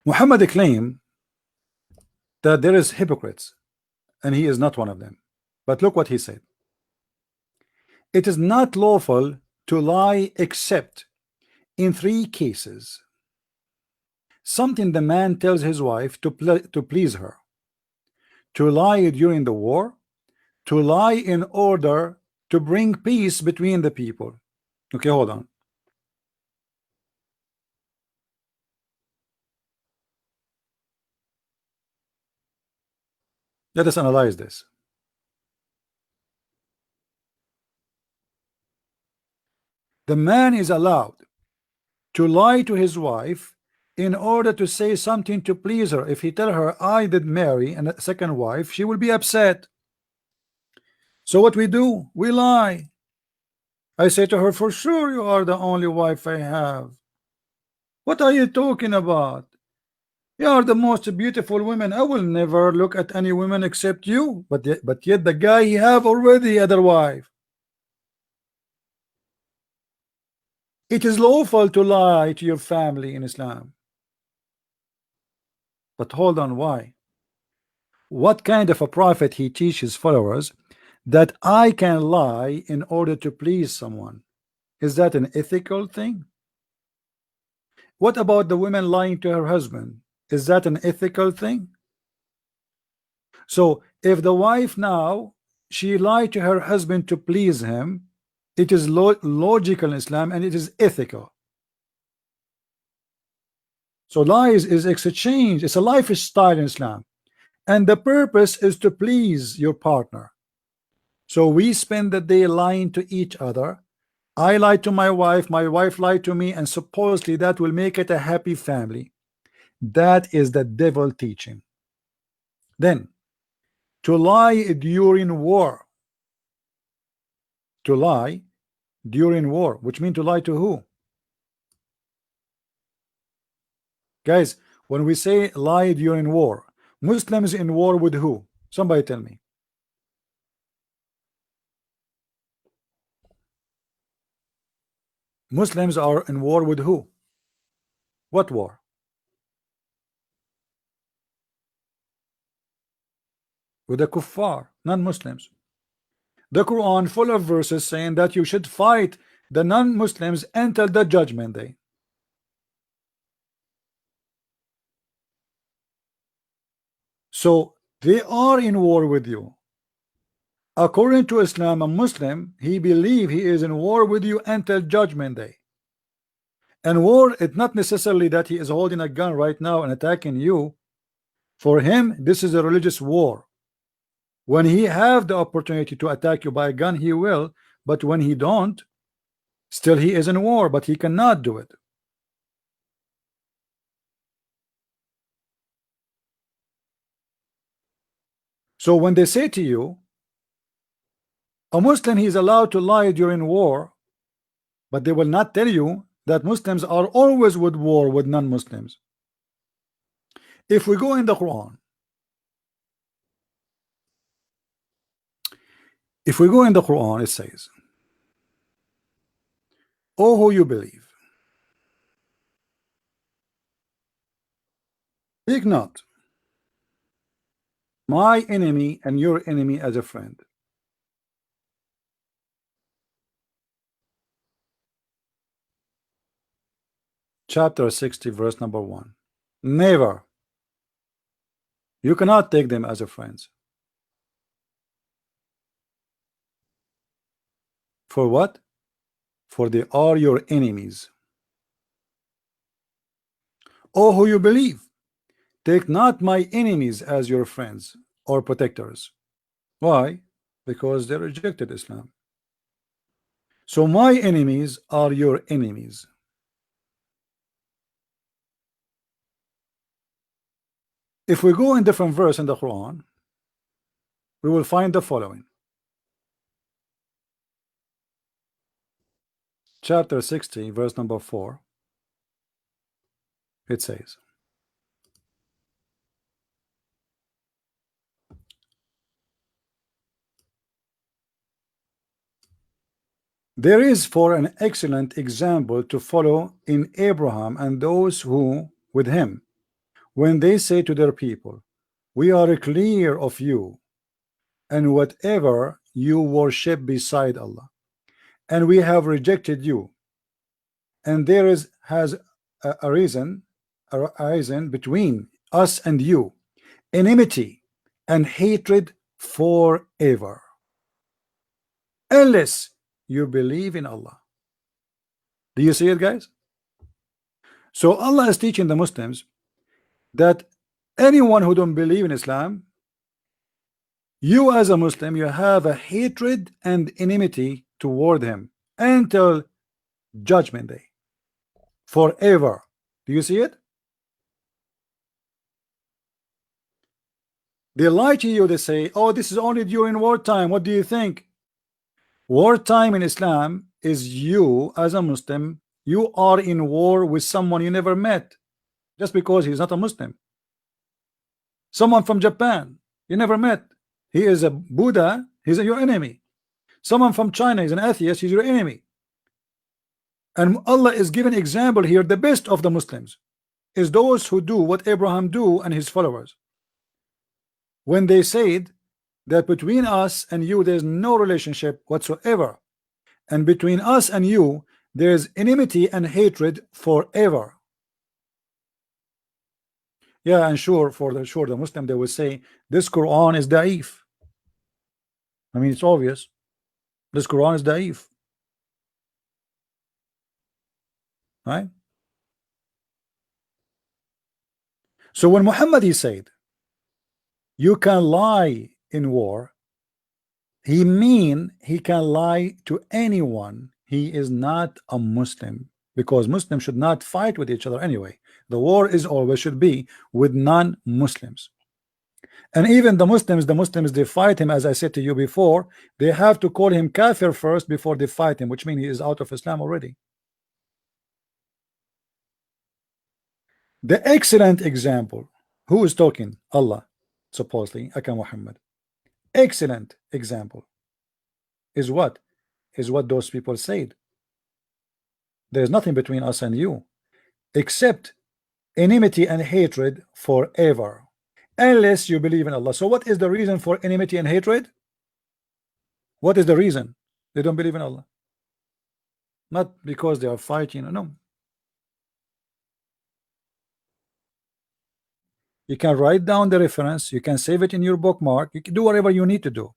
Muhammad claimed that there is hypocrites, and he is not one of them. But look what he said. It is not lawful to lie except in 3 cases. Something the man tells his wife to please her, to lie during the war, to lie in order to bring peace between the people. Okay, hold on. Let us analyze this. The man is allowed to lie to his wife in order to say something to please her. If he tell her I did marry a second wife, she will be upset. So what we do? We lie. I say to her, for sure you are the only wife I have. What are you talking about? You are the most beautiful woman. I will never look at any woman except you. But yet the guy he have already other wife. It is lawful to lie to your family in Islam. But hold on, why? What kind of a prophet he teaches followers that I can lie in order to please someone? Is that an ethical thing? What about the woman lying to her husband? Is that an ethical thing? So if the wife now she lied to her husband to please him, it is logical in Islam and it is ethical. So lies is exchange. It's a lifestyle in Islam, and the purpose is to please your partner. So we spend the day lying to each other. I lied to my wife lied to me, and supposedly that will make it a happy family. That is the devil teaching. Then to lie during war, to lie during war, which means to lie to who? Guys, when we say lie during war, Muslims in war with who? Somebody tell me. Muslims are in war with who? What war? With the kuffar, non-Muslims. The Quran full of verses saying that you should fight the non-Muslims until the judgment day. So they are in war with you. According to Islam, a Muslim, he believe he is in war with you until judgment day. And war, it's not necessarily that he is holding a gun right now and attacking you. For him, this is a religious war. When he have the opportunity to attack you by a gun, he will. But when he don't, still he is in war, but he cannot do it. So when they say to you, a Muslim, he is allowed to lie during war, but they will not tell you that Muslims are always with war with non-Muslims. If we go in the Quran, it says, "Oh, who you believe, take not my enemy and your enemy as a friend." Chapter 60, verse number 1. Never. You cannot take them as a friends. For what? For they are your enemies. Oh, who you believe, take not my enemies as your friends or protectors. Why? Because they rejected Islam. So my enemies are your enemies. If we go in different verse in the Quran, we will find the following. Chapter 60, verse number 4. It says, there is for an excellent example to follow in Abraham and those who with him when they say to their people, we are clear of you and whatever you worship beside Allah, and we have rejected you, and there is has a reason between us and you, enmity and hatred forever, unless you believe in Allah. Do you see it, guys? So Allah is teaching the Muslims that anyone who don't believe in Islam, you as a Muslim, you have a hatred and enmity toward him until judgment day, forever. Do you see it? They lie to you. They say, oh, this is only during wartime. What do you think? Wartime in Islam is you as a Muslim, you are in war with someone you never met just because he's not a Muslim. Someone from Japan you never met, he is a Buddha, he's your enemy. Someone from China is an atheist, he's your enemy. And Allah is giving example here. The best of the Muslims is those who do what Abraham do and his followers. When they said that between us and you there's no relationship whatsoever, and between us and you there's enmity and hatred forever. Yeah, and sure, the Muslim, they will say this Quran is da'if. I mean, it's obvious. This Quran is da'if, right? So when Muhammad he said you can lie in war, he mean he can lie to anyone. He is not a Muslim, because Muslims should not fight with each other anyway. The war is always should be with non-Muslims. And even the Muslims, they fight him, as I said to you before, they have to call him kafir first before they fight him, which means he is out of Islam already. The excellent example, who is talking? Allah, supposedly, Aka Muhammad. Excellent example is what? Is what those people said. There is nothing between us and you except enmity and hatred forever, unless you believe in Allah. So what is the reason for enmity and hatred? What is the reason? They don't believe in Allah. Not because they are fighting, no. You can write down the reference, you can save it in your bookmark, you can do whatever you need to do.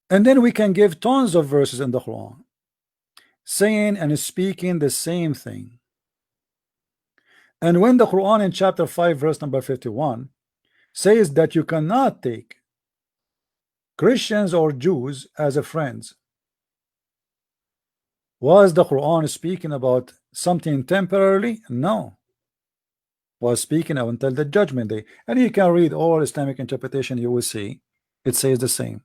And then we can give tons of verses in the Quran saying and speaking the same thing. And when the Quran in chapter 5 verse number 51 says that you cannot take Christians or Jews as a friends, was the Quran speaking about something temporarily? No, was speaking of until the judgment day. And you can read all Islamic interpretation, you will see it says the same.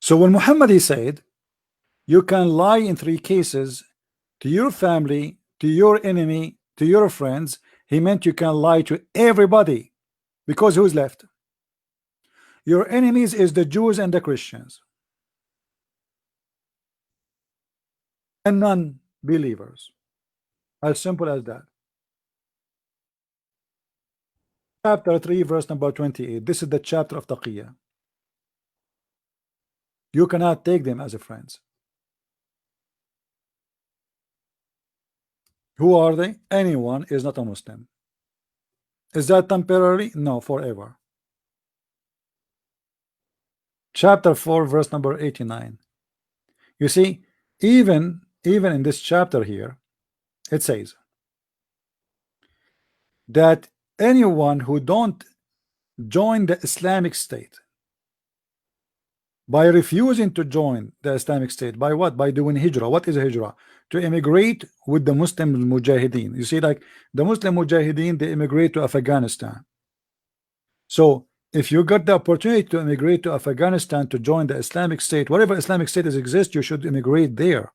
So when Muhammad he said you can lie in 3 cases, to your family, to your enemy, to your friends, he meant you can lie to everybody, because who's left? Your enemies is the Jews and the Christians and non-believers. As simple as that. Chapter 3 verse number 28. This is the chapter of Taqiyya. You cannot take them as a friends. Who are they? Anyone is not a Muslim. Is that temporary? No, forever. Chapter 4 verse number 89. You see, even in this chapter here, it says that anyone who don't join the Islamic State, by refusing to join the Islamic State, by what? By doing hijrah. What is a hijrah? To immigrate with the Muslim mujahideen. You see, like the Muslim mujahideen, they immigrate to Afghanistan. So if you got the opportunity to immigrate to Afghanistan to join the Islamic State, whatever Islamic State exists, you should immigrate there.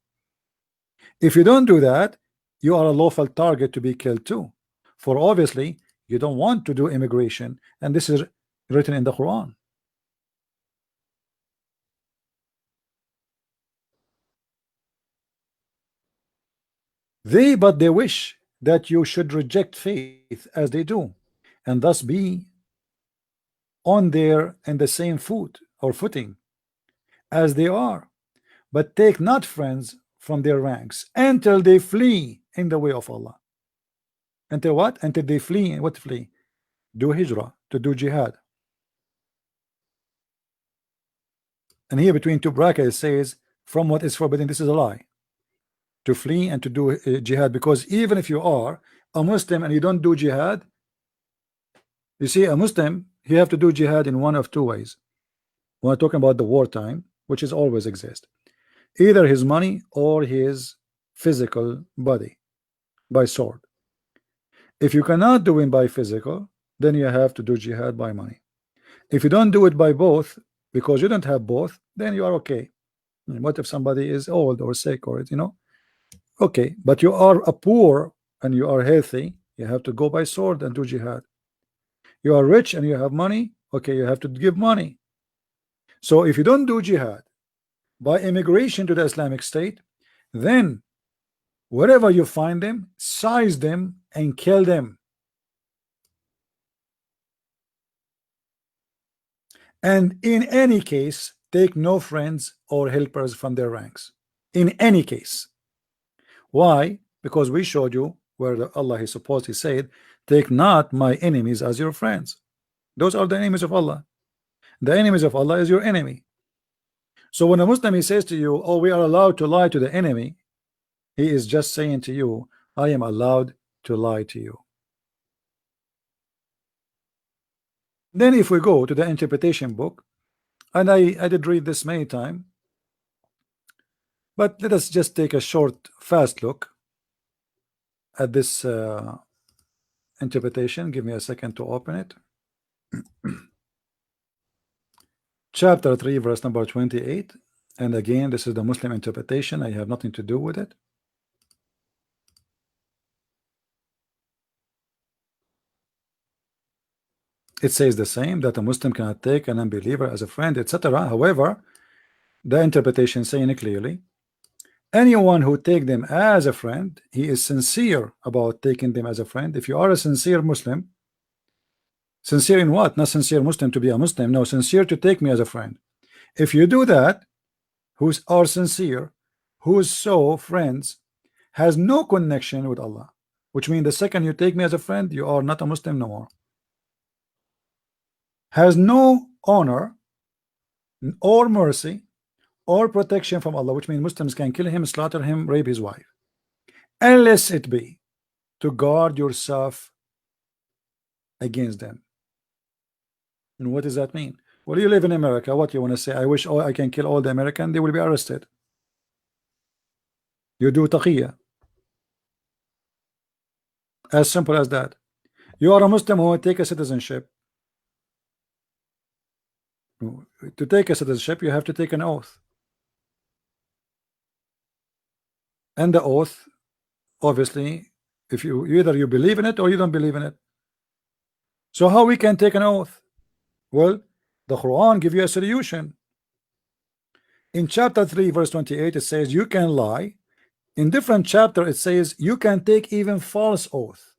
If you don't do that, you are a lawful target to be killed too. For obviously you don't want to do immigration, and this is written in the Quran. But they wish that you should reject faith as they do, and thus be on there in the same foot or footing as they are, but take not friends from their ranks until they flee in the way of Allah. Until what? Until they flee. What flee? Do hijrah, to do jihad. And here between two brackets it says from what is forbidden. This is a lie. To flee and to do jihad, because even if you are a Muslim and you don't do jihad, you see, a Muslim, you have to do jihad in one of two ways. We're talking about the wartime, which is always exist, either his money or his physical body by sword. If you cannot do it by physical, then you have to do jihad by money. If you don't do it by both, because you don't have both, then you are okay. What if somebody is old or sick, or okay, but you are a poor and you are healthy, you have to go by sword and do jihad. You are rich and you have money, okay, you have to give money. So if you don't do jihad by immigration to the Islamic State, then wherever you find them, seize them and kill them. And in any case, take no friends or helpers from their ranks. In any case. Why? Because we showed you where Allah is supposed to said, take not my enemies as your friends. Those are the enemies of Allah. The enemies of Allah is your enemy. So when a Muslim he says to you, oh, we are allowed to lie to the enemy, he is just saying to you, I am allowed to lie to you. Then if we go to the interpretation book, and I did read this many times, but let us just take a short fast look at this interpretation. Give me a second to open it. Chapter 3 verse number 28, and again this is the Muslim interpretation. I have nothing to do with it. It says the same, that a Muslim cannot take an unbeliever as a friend, etc. However, the interpretation saying it clearly, anyone who take them as a friend, he is sincere about taking them as a friend. If you are a sincere Muslim, sincere in what? Not sincere Muslim to be a Muslim, no, sincere to take me as a friend. If you do that, who's are sincere, who's so friends, has no connection with Allah, which means the second you take me as a friend, you are not a Muslim no more. Has no honor or mercy or protection from Allah, which means Muslims can kill him, slaughter him, rape his wife, unless it be to guard yourself against them. And what does that mean? Well, you live in America. What you want to say? I wish I can kill all the Americans. They will be arrested. You do taqiyya. As simple as that. You are a Muslim who will take a citizenship. To take a citizenship, you have to take an oath. And the oath, obviously, if you either you believe in it or you don't believe in it. So how we can take an oath? Well, the Quran give you a solution. In chapter 3 verse 28 it says you can lie. In different chapter it says you can take even false oath.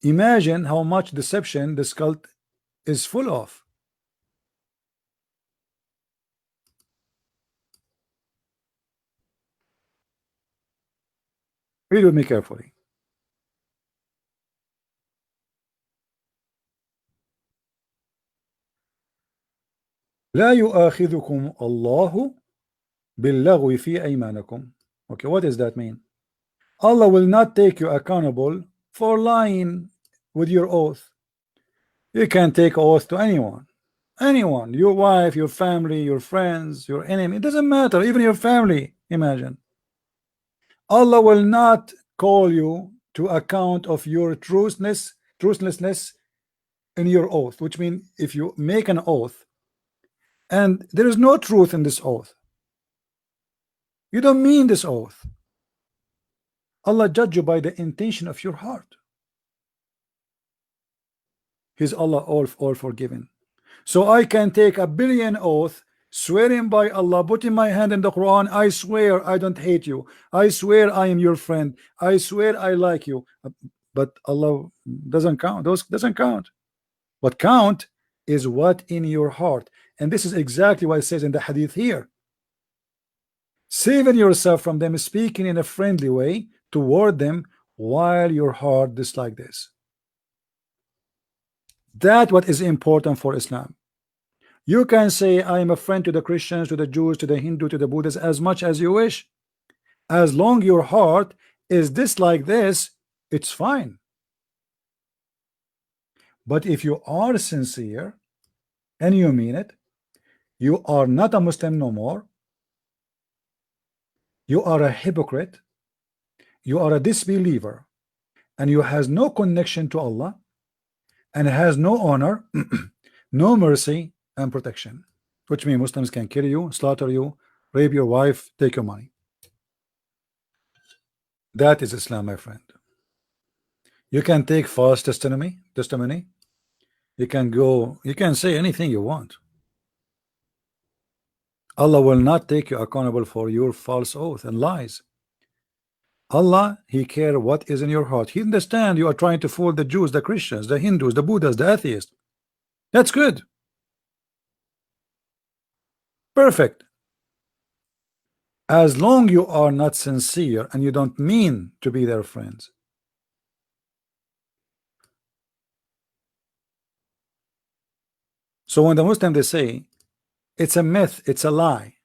Imagine how much deception this cult is full of. Read with me carefully. لا يؤاخذكم الله باللغو في أيمانكم. Okay, what does that mean? Allah will not take you accountable for lying with your oath. You can take oath to anyone. Anyone, your wife, your family, your friends, your enemy, it doesn't matter, even your family. Imagine. Allah will not call you to account of your truthlessness in your oath, which means if you make an oath and there is no truth in this oath, you don't mean this oath, Allah judge you by the intention of your heart. He's Allah all forgiving. So I can take a billion oath Swearing by Allah, putting my hand in the Quran, I swear I don't hate you. I swear I am your friend. I swear I like you. But Allah doesn't count. Those doesn't count. What count is what in your heart. And this is exactly what it says in the hadith here. Saving yourself from them, speaking in a friendly way toward them while your heart dislike this. That what is important for Islam. You can say I am a friend to the Christians, to the Jews, to the Hindu, to the Buddhists as much as you wish. As long your heart is dislike this, it's fine. But if you are sincere and you mean it, you are not a Muslim no more. You are a hypocrite. You are a disbeliever, and you has no connection to Allah, and has no honor, no mercy and protection. Which means Muslims can kill you, slaughter you, rape your wife, take your money. That is Islam, my friend. You can take false testimony. You can go, you can say anything you want. Allah will not take you accountable for your false oath and lies. Allah, He care what is in your heart. He understand you are trying to fool the Jews, the Christians, the Hindus, the Buddhas, the atheists. That's good. Perfect. As long you are not sincere and you don't mean to be their friends. So when the Muslim they say it's a myth, it's a lie,